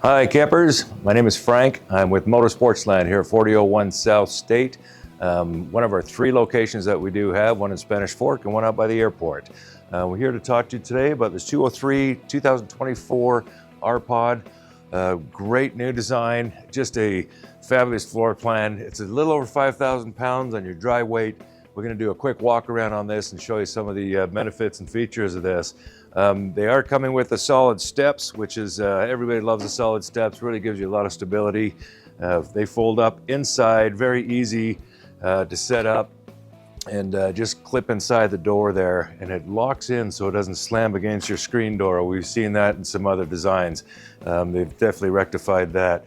Hi campers, my name is Frank. I'm with Sportsland here at 4001 South State. One of our 3 locations that we do have, one in Spanish Fork and one out by the airport. We're here to talk to you today about this 203 2024 R-Pod. Great new design, just a fabulous floor plan. It's a little over 5,000 pounds on your dry weight. We're going to do a quick walk around on this and show you some of the benefits and features of this. They are coming with the solid steps, which is, everybody loves the solid steps, really gives you a lot of stability. They fold up inside, very easy to set up, and just clip inside the door there, and it locks in so it doesn't slam against your screen door. We've seen that in some other designs. They've definitely rectified that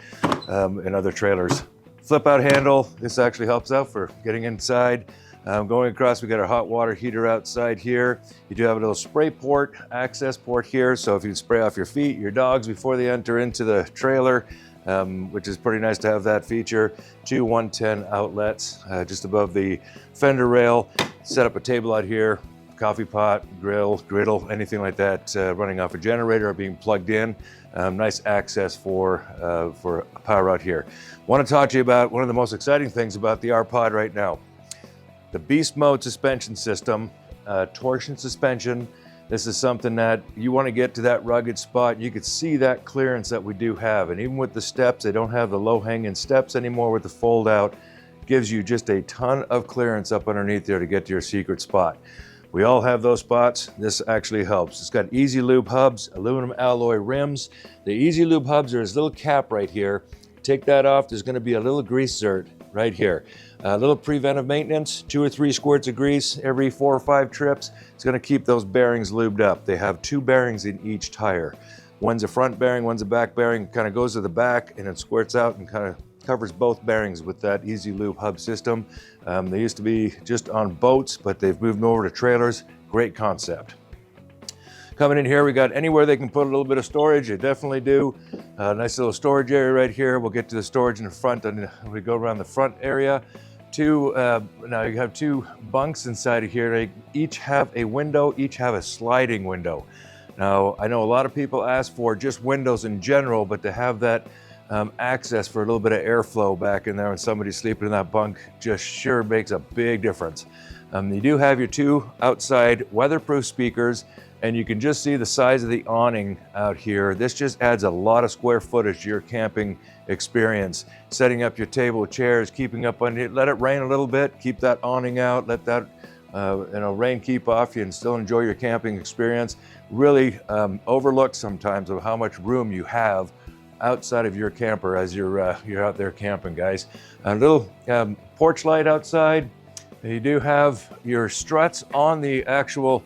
in other trailers. Flip out handle, this actually helps out for getting inside. Going across, we got our hot water heater outside here. You do have a little spray port, access port here, so if you spray off your feet, your dogs before they enter into the trailer, which is pretty nice to have that feature. 2 110 outlets just above the fender rail. Set up a table out here, coffee pot, griddle, anything like that, running off a generator or being plugged in. Nice access for power out here. Want to talk to you about one of the most exciting things about the R-Pod right now. The beast mode suspension system, torsion suspension. This is something that you want to get to that rugged spot. You could see that clearance that we do have. And even with the steps, they don't have the low hanging steps anymore with the fold out. Gives you just a ton of clearance up underneath there to get to your secret spot. We all have those spots. This actually helps. It's got easy lube hubs, aluminum alloy rims. The easy lube hubs are this little cap right here. Take that off, there's going to be a little grease zert right here. A little preventive maintenance, 2 or 3 squirts of grease every 4 or 5 trips. It's going to keep those bearings lubed up. They have 2 bearings in each tire. One's a front bearing, one's a back bearing. Kind of goes to the back and it squirts out and kind of covers both bearings with that easy lube hub system. They used to be just on boats, but they've moved them over to trailers. Great concept. Coming in here, we got anywhere they can put a little bit of storage. They definitely do. Nice little storage area right here. We'll get to the storage in the front, and we go around the front area. Now you have 2 bunks inside of here. They each have a window, each have a sliding window. Now, I know a lot of people ask for just windows in general, but to have that access for a little bit of airflow back in there when somebody's sleeping in that bunk just sure makes a big difference. You do have your 2 outside weatherproof speakers, and you can just see the size of the awning out here. This just adds a lot of square footage to your camping experience. Setting up your table, chairs, keeping up on it. Let it rain a little bit, keep that awning out, let that rain keep off you and still enjoy your camping experience. Really overlooked sometimes of how much room you have outside of your camper as you're out there camping, guys. A little porch light outside. You do have your struts on the actual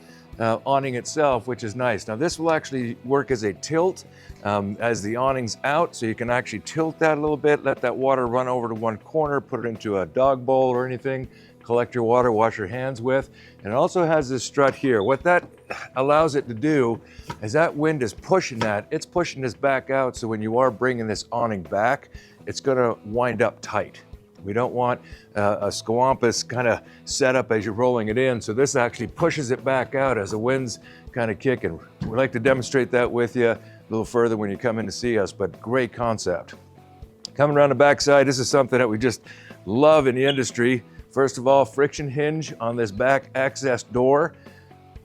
awning itself, which is nice. Now this will actually work as a tilt as the awning's out, so you can actually tilt that a little bit, let that water run over to one corner, put it into a dog bowl or anything, collect your water, wash your hands with. And it also has this strut here. What that allows it to do is that wind is pushing that, it's pushing this back out, so when you are bringing this awning back, it's gonna wind up tight. We don't want a squampus kind of setup as you're rolling it in, so this actually pushes it back out as the wind's kind of kicking. We'd like to demonstrate that with you a little further when you come in to see us, but great concept. Coming around the backside, this is something that we just love in the industry. First of all, friction hinge on this back access door.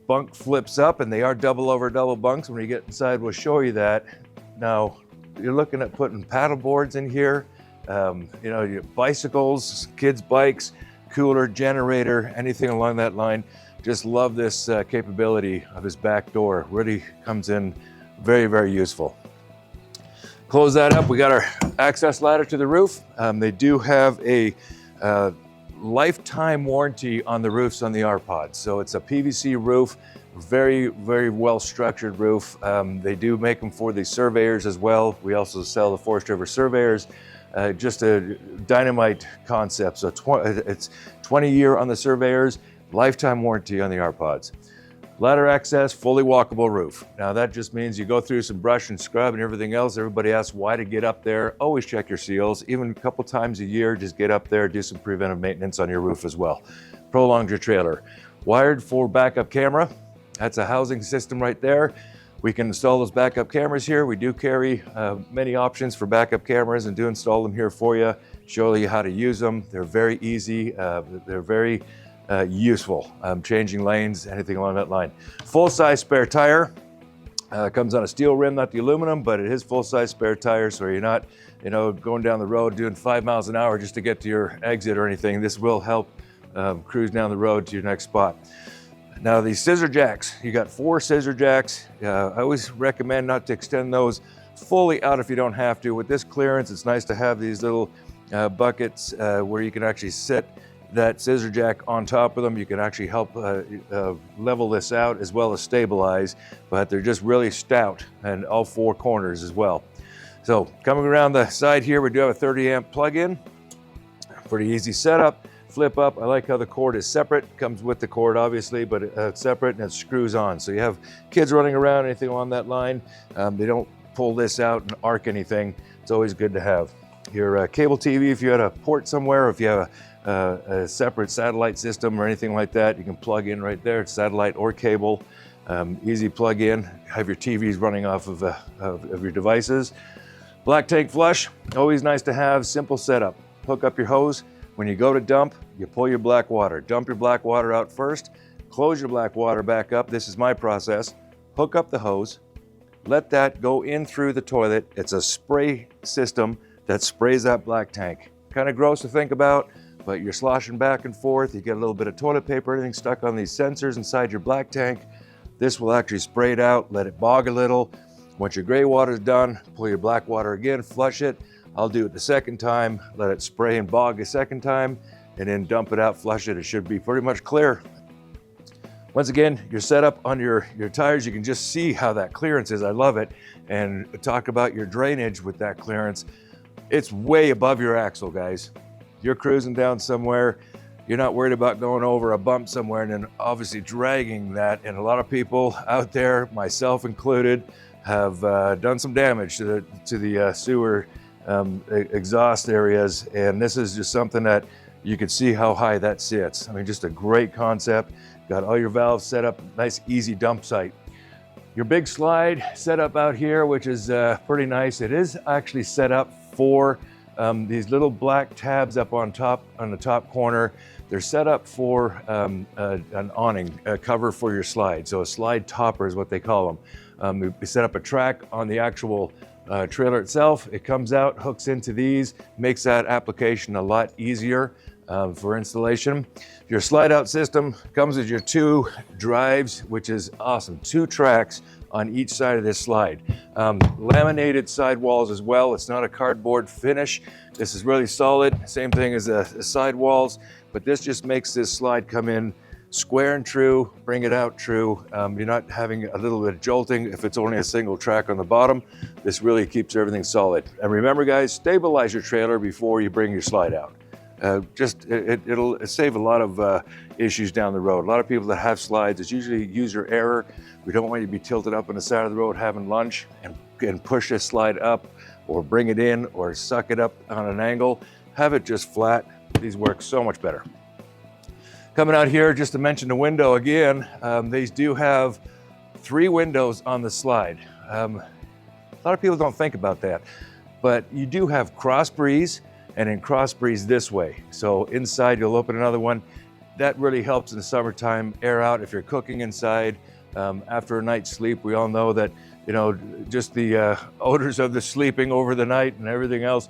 Bunk flips up, and they are double over double bunks. When you get inside, we'll show you that. Now, you're looking at putting paddle boards in here. Your bicycles, kids' bikes, cooler, generator, anything along that line. Just love this capability of this back door. Really comes in very, very useful. Close that up. We got our access ladder to the roof. They do have a lifetime warranty on the roofs on the R-Pod. So it's a PVC roof, very, very well structured roof. They do make them for the surveyors as well. We also sell the Forest River surveyors. Just a dynamite concept. So it's 20-year on the surveyors, lifetime warranty on the R-Pods. Ladder access, fully walkable roof. Now that just means you go through some brush and scrub and everything else. Everybody asks why to get up there. Always check your seals. Even a couple times a year, just get up there, do some preventive maintenance on your roof as well. Prolonged your trailer. Wired for backup camera. That's a housing system right there. We can install those backup cameras here. We do carry many options for backup cameras and do install them here for you, show you how to use them. They're very easy. They're very useful. Changing lanes, anything along that line. Full-size spare tire. Comes on a steel rim, not the aluminum, but it is full-size spare tire, so you're not, going down the road doing 5 miles an hour just to get to your exit or anything. This will help cruise down the road to your next spot. Now these scissor jacks, you got 4 scissor jacks. I always recommend not to extend those fully out if you don't have to. With this clearance, it's nice to have these little buckets where you can actually set that scissor jack on top of them. You can actually help level this out as well as stabilize, but they're just really stout, and all 4 corners as well. So coming around the side here, we do have a 30 amp plug-in. Pretty easy setup. Flip up. I like how the cord is separate. Comes with the cord obviously, but it's separate and it screws on. So you have kids running around, anything along that line, they don't pull this out and arc anything. It's always good to have. Your cable TV, if you had a port somewhere, or if you have a separate satellite system or anything like that, you can plug in right there. It's satellite or cable. Easy plug in. Have your TVs running off of your devices. Black tank flush, always nice to have. Simple setup. Hook up your hose. When you go to dump, you pull your black water. Dump your black water out first, close your black water back up. This is my process. Hook up the hose, let that go in through the toilet. It's a spray system that sprays that black tank. Kind of gross to think about, but you're sloshing back and forth. You get a little bit of toilet paper, anything stuck on these sensors inside your black tank. This will actually spray it out, let it bog a little. Once your gray water is done, pull your black water again, flush it. I'll do it the second time, let it spray and bog a second time, and then dump it out, flush it. It should be pretty much clear. Once again, your setup on your tires, you can just see how that clearance is. I love it. And talk about your drainage with that clearance. It's way above your axle, guys. You're cruising down somewhere, you're not worried about going over a bump somewhere and then obviously dragging that. And a lot of people out there, myself included, have done some damage to the sewer exhaust areas, and this is just something that you can see how high that sits. I mean, just a great concept. Got all your valves set up, nice easy dump site. Your big slide set up out here, which is pretty nice. It is actually set up for these little black tabs up on top, on the top corner. They're set up for an awning, a cover for your slide. So a slide topper is what they call them. We set up a track on the actual trailer itself. It comes out, hooks into these, makes that application a lot easier for installation. Your slide out system comes with your 2 drives, which is awesome. 2 tracks on each side of this slide. Laminated sidewalls as well. It's not a cardboard finish. This is really solid. Same thing as the sidewalls, but this just makes this slide come in square and true, bring it out true. You're not having a little bit of jolting if it's only a single track on the bottom. This really keeps everything solid. And remember guys, stabilize your trailer before you bring your slide out. It'll save a lot of issues down the road. A lot of people that have slides, it's usually user error. We don't want you to be tilted up on the side of the road having lunch and push this slide up or bring it in or suck it up on an angle. Have it just flat. These work so much better. Coming out here, just to mention the window again, these do have 3 windows on the slide. A lot of people don't think about that, but you do have cross breeze and then cross breeze this way. So inside you'll open another one. That really helps in the summertime, air out if you're cooking inside. After a night's sleep, we all know that, just the odors of the sleeping over the night and everything else,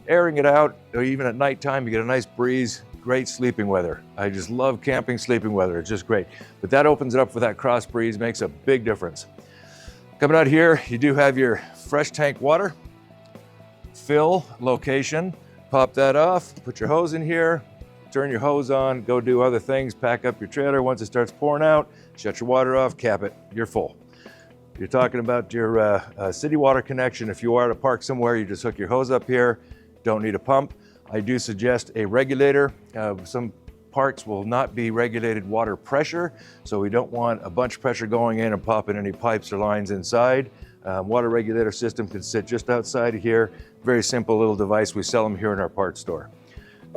airing it out, or even at nighttime, you get a nice breeze. Great sleeping weather. I just love camping sleeping weather. It's just great. But that opens it up for that cross breeze, makes a big difference. Coming out here, you do have your fresh tank water, fill location. Pop that off, put your hose in here, turn your hose on, go do other things, pack up your trailer. Once it starts pouring out, shut your water off, cap it, you're full. You're talking about your city water connection. If you are to park somewhere, you just hook your hose up here, don't need a pump. I do suggest a regulator. Some parks will not be regulated water pressure, so we don't want a bunch of pressure going in and popping any pipes or lines inside. Water regulator system can sit just outside of here. Very simple little device. We sell them here in our parts store.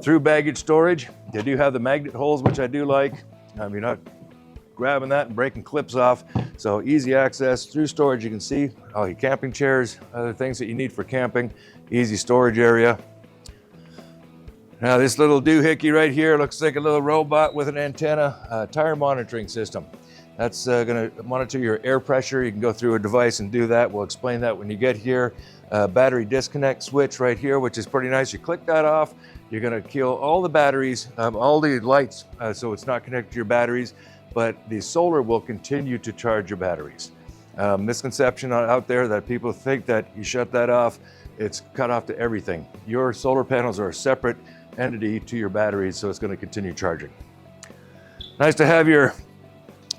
Through baggage storage, they do have the magnet holes, which I do like. You're not grabbing that and breaking clips off. So easy access through storage. You can see all your camping chairs, other things that you need for camping, easy storage area. Now this little doohickey right here looks like a little robot with an antenna, tire monitoring system. That's going to monitor your air pressure. You can go through a device and do that. We'll explain that when you get here. Battery disconnect switch right here, which is pretty nice. You click that off, you're going to kill all the batteries, all the lights, so it's not connected to your batteries, but the solar will continue to charge your batteries. Misconception out there that people think that you shut that off, it's cut off to everything. Your solar panels are a separate entity to your batteries, so it's going to continue charging. Nice to have your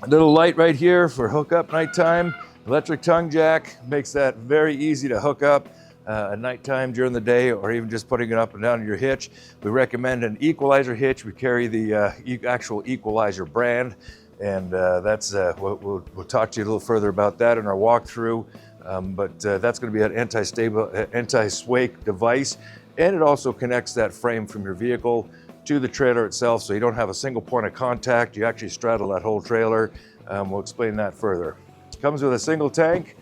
little light right here for hookup nighttime. Electric tongue jack makes that very easy to hook up at nighttime, during the day, or even just putting it up and down your hitch. We recommend an equalizer hitch. We carry the actual equalizer brand, and we'll talk to you a little further about that in our walkthrough. But that's going to be an anti-sway device, and it also connects that frame from your vehicle to the trailer itself, so you don't have a single point of contact. You actually straddle that whole trailer. We'll explain that further. It comes with a single tank.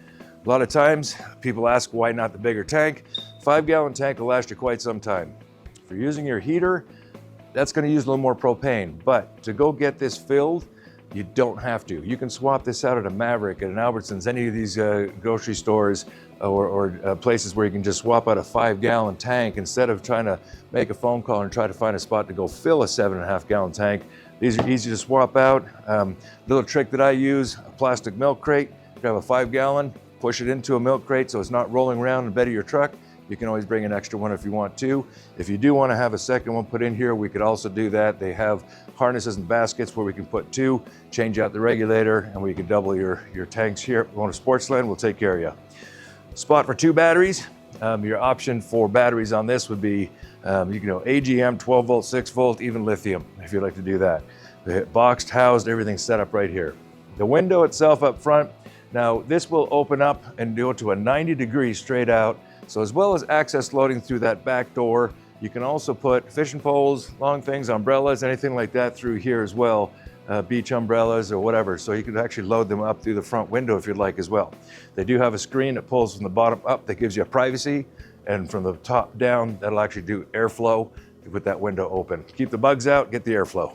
A lot of times people ask why not the bigger tank. 5-gallon tank will last you quite some time. If you're using your heater, that's going to use a little more propane, but to go get this filled, you don't have to. You can swap this out at a Maverick, at an Albertsons, any of these grocery stores or places where you can just swap out a 5-gallon tank instead of trying to make a phone call and try to find a spot to go fill a 7.5-gallon tank. These are easy to swap out. Little trick that I use, a plastic milk crate. You have a 5-gallon, push it into a milk crate so it's not rolling around in the bed of your truck. You can always bring an extra one if you want to. If you do want to have a second one put in here, we could also do that. They have harnesses and baskets where we can put 2, change out the regulator, and we can double your tanks here. If you want a Sportsland, we'll take care of you. Spot for 2 batteries. Your option for batteries on this would be, you can go AGM, 12 volt, 6 volt, even lithium, if you'd like to do that. Boxed, housed, everything set up right here. The window itself up front, now this will open up and go to a 90 degrees straight out. So as well as access loading through that back door, you can also put fishing poles, long things, umbrellas, anything like that through here as well, beach umbrellas or whatever. So you can actually load them up through the front window if you'd like as well. They do have a screen that pulls from the bottom up that gives you privacy, and from the top down, that'll actually do airflow with that window open. Keep the bugs out, get the airflow.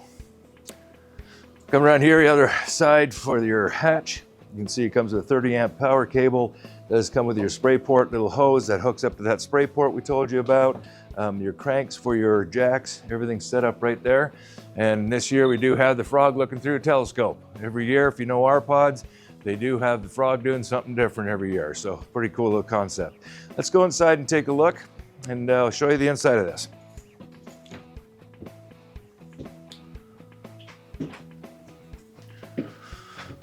Come around here, the other side for your hatch. You can see it comes with a 30 amp power cable. It does come with your spray port little hose that hooks up to that spray port we told you about. Your cranks for your jacks, everything's set up right there. And this year we do have the frog looking through a telescope. Every year, if you know our pods, they do have the frog doing something different every year. So pretty cool little concept. Let's go inside and take a look, and I'll show you the inside of this.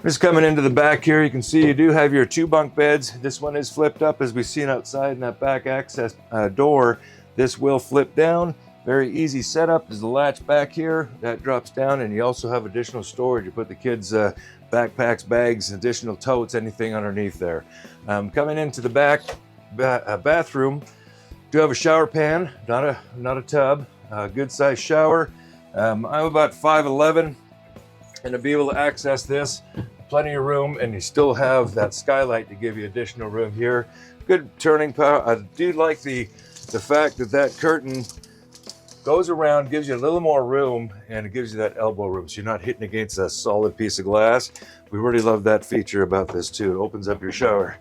Just coming into the back here, you can see you do have your 2 bunk beds. This one is flipped up, as we've seen outside in that back access door. This will flip down. Very easy setup. There's the latch back here that drops down, and you also have additional storage. You put the kids' backpacks, bags, additional totes, anything underneath there. Coming into the back bathroom, do have a shower pan, not a tub. Good size shower. I'm about 5'11", and to be able to access this, plenty of room, and you still have that skylight to give you additional room here. Good turning power. I do like the fact that curtain goes around, gives you a little more room, and it gives you that elbow room, so you're not hitting against a solid piece of glass. We really love that feature about this too. It opens up your shower.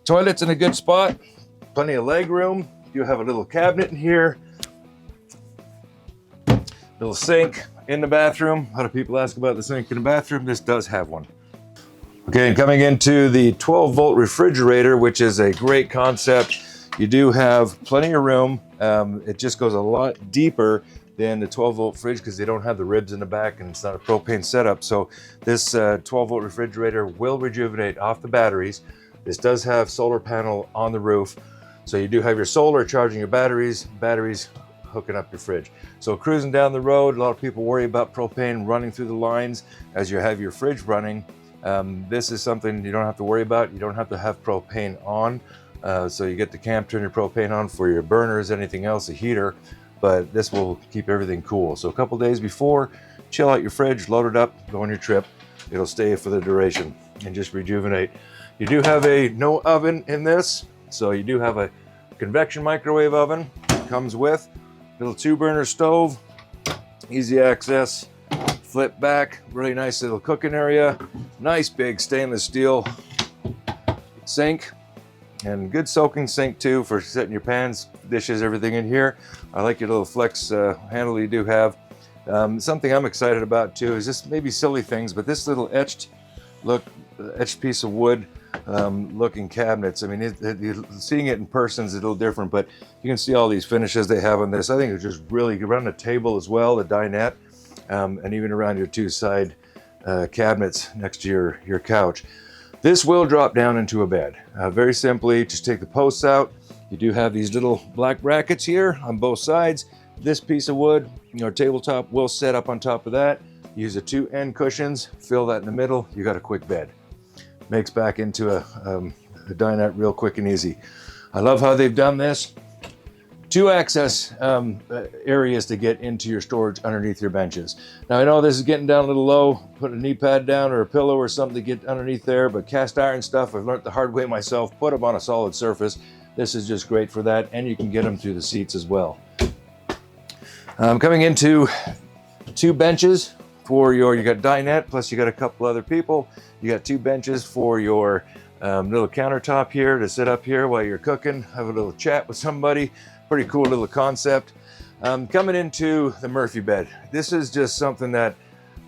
Toilet's in a good spot, plenty of leg room. You have a little cabinet in here, little sink in the bathroom. A lot of people ask about the sink in the bathroom. This does have one. Okay, and coming into the 12 volt refrigerator, which is a great concept. You do have plenty of room. It just goes a lot deeper than the 12 volt fridge because they don't have the ribs in the back and it's not a propane setup. So this 12 volt refrigerator will rejuvenate off the batteries. This does have solar panel on the roof. So you do have your solar charging your batteries hooking up your fridge. So cruising down the road, a lot of people worry about propane running through the lines as you have your fridge running. This is something you don't have to worry about. You don't have to have propane on. So you get the camp, turn your propane on for your burners, anything else, a heater, but this will keep everything cool. So a couple days before, chill out your fridge, load it up, go on your trip. It'll stay for the duration. and just rejuvenate. You do have a no oven in this, so you do have a convection microwave oven. Comes with little 2-burner stove, easy access, flip back, really nice little cooking area, nice big stainless steel sink, and good soaking sink too for setting your pans, dishes, everything in here. I like your little flex handle you do have. Something I'm excited about too is just maybe silly things, but this little etched piece of wood looking cabinets. I mean, seeing it in person is a little different, but you can see all these finishes they have on this. I think it's just really good around the table as well, the dinette, and even around your 2 side cabinets next to your couch. This will drop down into a bed. Very simply, just take the posts out. You do have these little black brackets here on both sides. This piece of wood, your tabletop will set up on top of that. Use the 2 end cushions, fill that in the middle, you got a quick bed. Makes back into a dinette real quick and easy. I love how they've done this. 2 access areas to get into your storage underneath your benches. Now I know this is getting down a little low, put a knee pad down or a pillow or something to get underneath there, but cast iron stuff, I've learned the hard way myself, put them on a solid surface. This is just great for that, and you can get them through the seats as well. Coming into 2 benches for you got dinette, plus you got a couple other people. You got 2 benches for your little countertop here to sit up here while you're cooking, have a little chat with somebody. Pretty cool little concept. Coming into the Murphy bed. This is just something that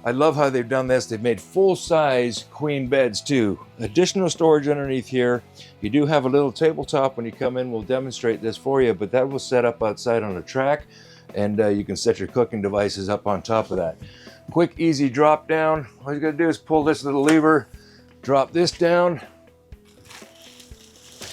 I love how they've done this. They've made full-size queen beds too. Additional storage underneath here. You do have a little tabletop when you come in. We'll demonstrate this for you, but that will set up outside on a track, and you can set your cooking devices up on top of that. Quick, easy drop down. All you gotta do is pull this little lever, drop this down,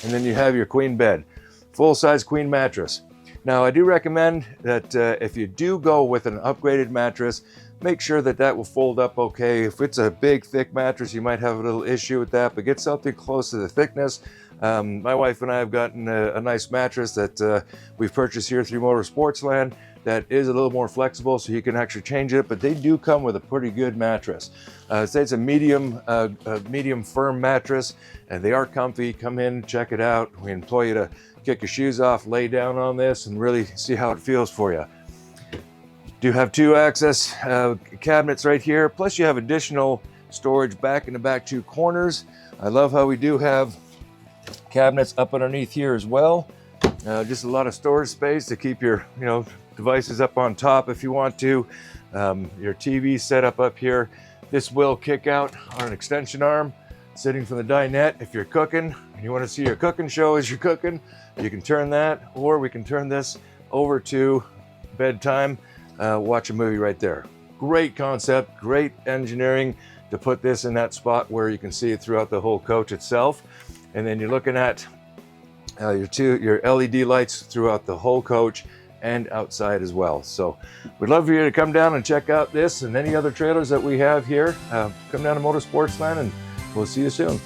and then you have your queen bed. Full-size queen mattress. Now I do recommend that if you do go with an upgraded mattress, make sure that that will fold up okay. If it's a big thick mattress, you might have a little issue with that, but get something close to the thickness. My wife and I have gotten a nice mattress that we've purchased here through Sportsland that is a little more flexible, so you can actually change it, but they do come with a pretty good mattress. Say it's a medium firm mattress, and they are comfy. Come in, check it out. We employ you to kick your shoes off, lay down on this, and really see how it feels for you. Do have 2 access cabinets right here, plus you have additional storage back in the back 2 corners. I love how we do have cabinets up underneath here as well. Just a lot of storage space to keep your devices up on top if you want to. Your TV set up here. This will kick out on an extension arm sitting from the dinette. If you're cooking and you want to see your cooking show as you're cooking, you can turn that, or we can turn this over to bedtime, watch a movie right there. Great concept, great engineering to put this in that spot where you can see it throughout the whole coach itself. And then you're looking at your LED lights throughout the whole coach and outside as well. So we'd love for you to come down and check out this and any other trailers that we have here. Come down to Sportsland, and we'll see you soon.